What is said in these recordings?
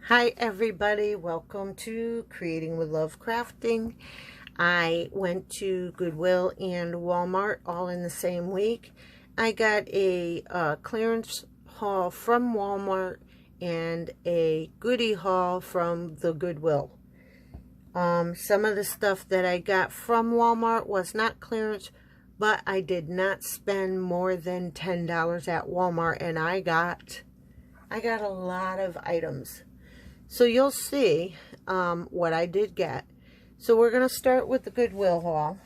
Hi everybody, welcome to Creating with Love Crafting. I went to Goodwill and Walmart all in the same week. I got a clearance haul from Walmart and a goodie haul from the Goodwill. Some of the stuff that I got from Walmart was not clearance, but I did not spend more than $10 at Walmart, and I got a lot of items. So you'll see what I did get. So we're going to start with the Goodwill haul.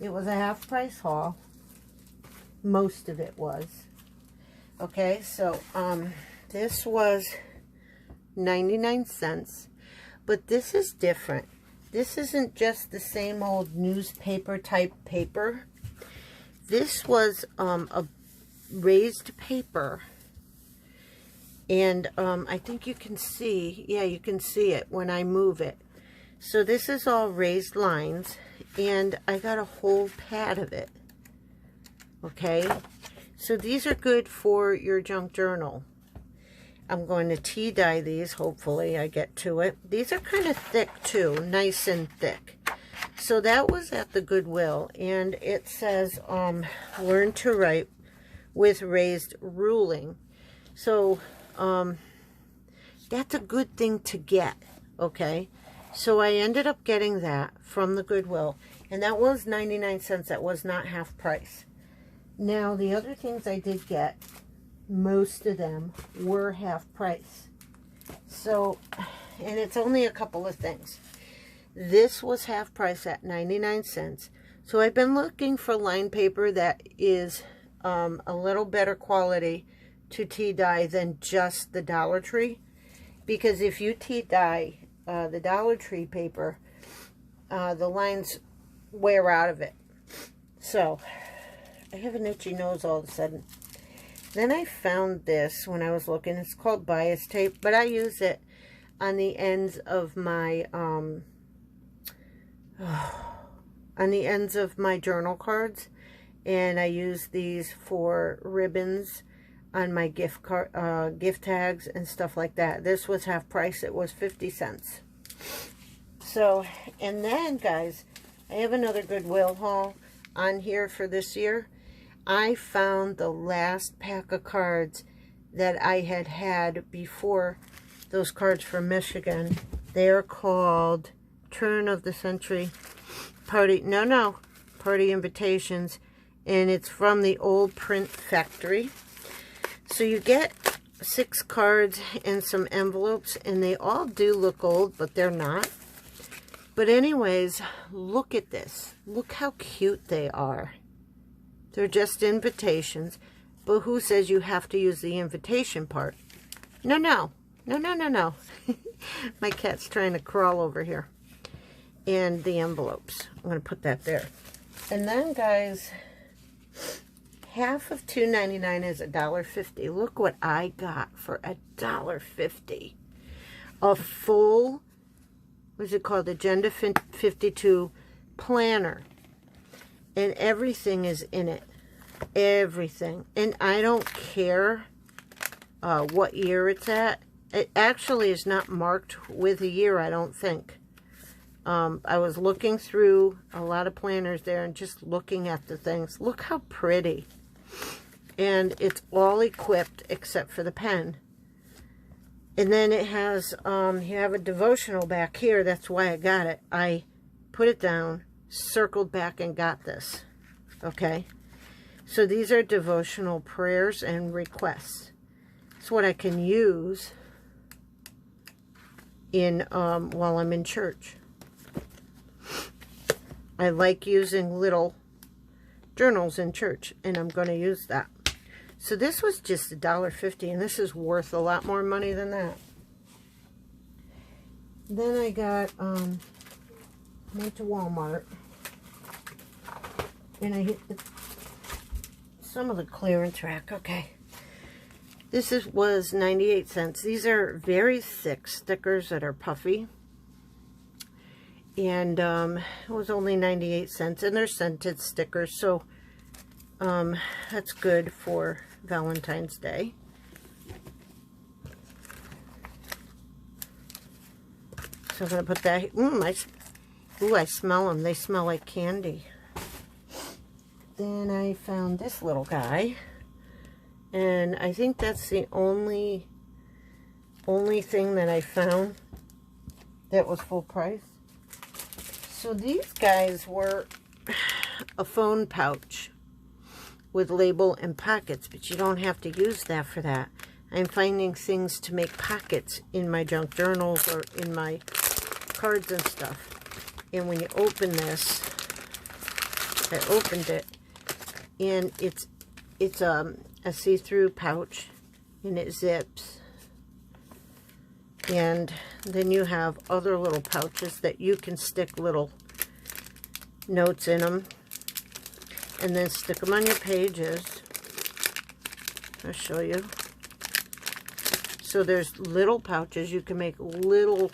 It was a half price haul. Most of it was. Okay, so this was 99 cents. But this is different. This isn't just the same old newspaper type paper. This was a raised paper. And I think you can see, yeah, you can see it when I move it. So this is all raised lines, and I got a whole pad of it. Okay, so these are good for your junk journal. I'm going to tea dye these, hopefully I get to it. These are kind of thick too, nice and thick. So that was at the Goodwill, and it says, learn to write with raised ruling. So, that's a good thing to get, okay? So I ended up getting that from the Goodwill, and that was 99 cents. That was not half price. Now, the other things I did get, most of them were half price. So, and it's only a couple of things. This was half price at 99 cents. So I've been looking for line paper that is a little better quality to tea dye than just the Dollar Tree, because if you tea dye the Dollar Tree paper, the lines wear out of it. So I have an itchy nose all of a sudden. Then I found this when I was looking. It's called bias tape, but I use it on the ends of my journal cards, and I use these for ribbons on my gift tags and stuff like that. This was half price. It was 50 cents. So, and then guys, I have another Goodwill haul on here for this year. I found the last pack of cards that I had before, those cards from Michigan. They are called Turn of the Century Party Invitations, and it's from the old print factory. So you get 6 cards and some envelopes, and they all do look old, but they're not. But anyways, look at this. Look how cute they are. They're just invitations, but who says you have to use the invitation part? No, no. No, no, no, no. My cat's trying to crawl over here. And the envelopes. I'm going to put that there. And then, guys, half of $2.99 is $1.50. Look what I got for $1.50. A full, what's it called? Agenda 52 planner. And everything is in it. Everything. And I don't care what year it's at. It actually is not marked with a year, I don't think. I was looking through a lot of planners there and just looking at the things. Look how pretty. And it's all equipped except for the pen. And then it has, you have a devotional back here. That's why I got it. I put it down, circled back, and got this. Okay? So these are devotional prayers and requests. It's what I can use in while I'm in church. I like using little journals in church, and I'm going to use that. So this was just $1.50, and this is worth a lot more money than that. Then I got, went to Walmart, and I hit some of the clearance rack. Okay. This was 98 cents. These are very thick stickers that are puffy. And it was only 98 cents. And they're scented stickers, so that's good for Valentine's Day. So I'm going to put that. I smell them. They smell like candy. Then I found this little guy. And I think that's the only thing that I found that was full price. So these guys were a phone pouch with label and pockets, but you don't have to use that for that. I'm finding things to make pockets in my junk journals or in my cards and stuff. And when you open this, I opened it, and it's a see-through pouch, and it zips. And then you have other little pouches that you can stick little notes in them, and then stick them on your pages. I'll show you. So there's little pouches. You can make little,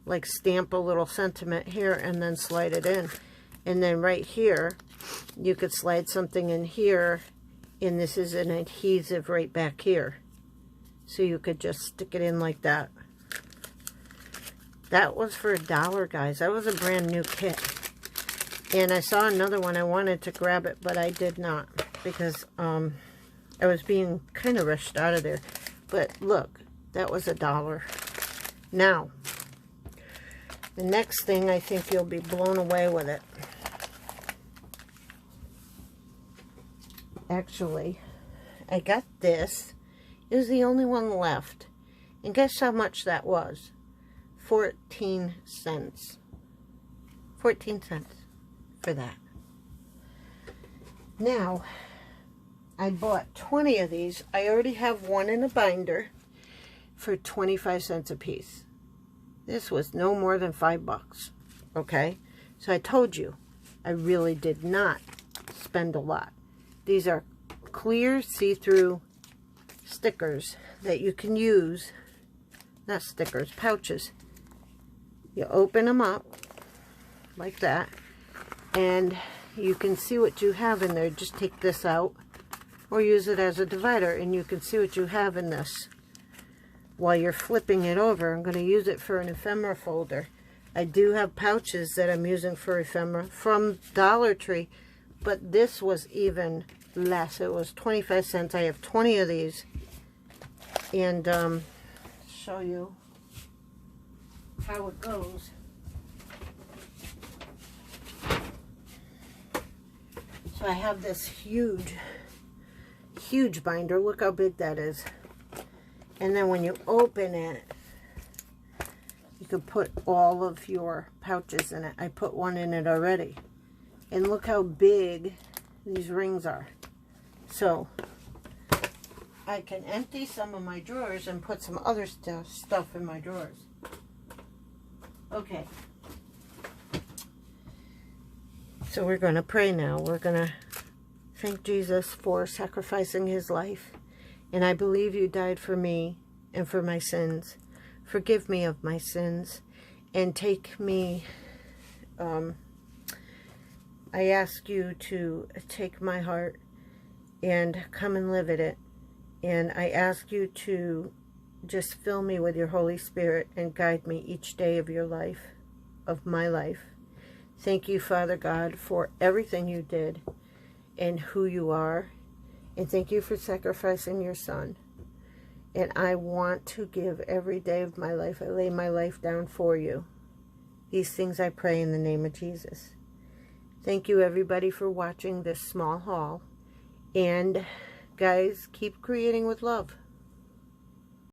like stamp a little sentiment here and then slide it in. And then right here, you could slide something in here, and this is an adhesive right back here. So you could just stick it in like that. That was for $1, guys. That was a brand new kit. And I saw another one. I wanted to grab it, but I did not, because I was being kind of rushed out of there. But look, that was $1. Now, the next thing, I think you'll be blown away with it. Actually, I got this. It was the only one left. And guess how much that was? 14 cents. 14 cents for that. Now, I bought 20 of these. I already have one in a binder for 25 cents a piece. This was no more than $5, okay? So I told you, I really did not spend a lot. These are clear see-through stickers that you can use, not stickers, pouches. You open them up like that, and you can see what you have in there. Just take this out or use it as a divider, and you can see what you have in this. While you're flipping it over, I'm going to use it for an ephemera folder. I do have pouches that I'm using for ephemera from Dollar Tree, but this was even less. It was 25 cents. I have 20 of these, and show you how it goes. So I have this huge binder. Look how big that is. And then when you open it, you can put all of your pouches in it. I put one in it already. And look how big these rings are. So I can empty some of my drawers and put some other stuff in my drawers. Okay. So we're going to pray now. We're going to thank Jesus for sacrificing his life. And I believe you died for me and for my sins. Forgive me of my sins and take me. I ask you to take my heart and come and live in it. And I ask you to just fill me with your Holy Spirit and guide me each day of your life, of my life. Thank you, Father God, for everything you did and who you are. And thank you for sacrificing your son. And I want to give every day of my life. I lay my life down for you. These things I pray in the name of Jesus. Thank you, everybody, for watching this small haul. And, guys, keep creating with love.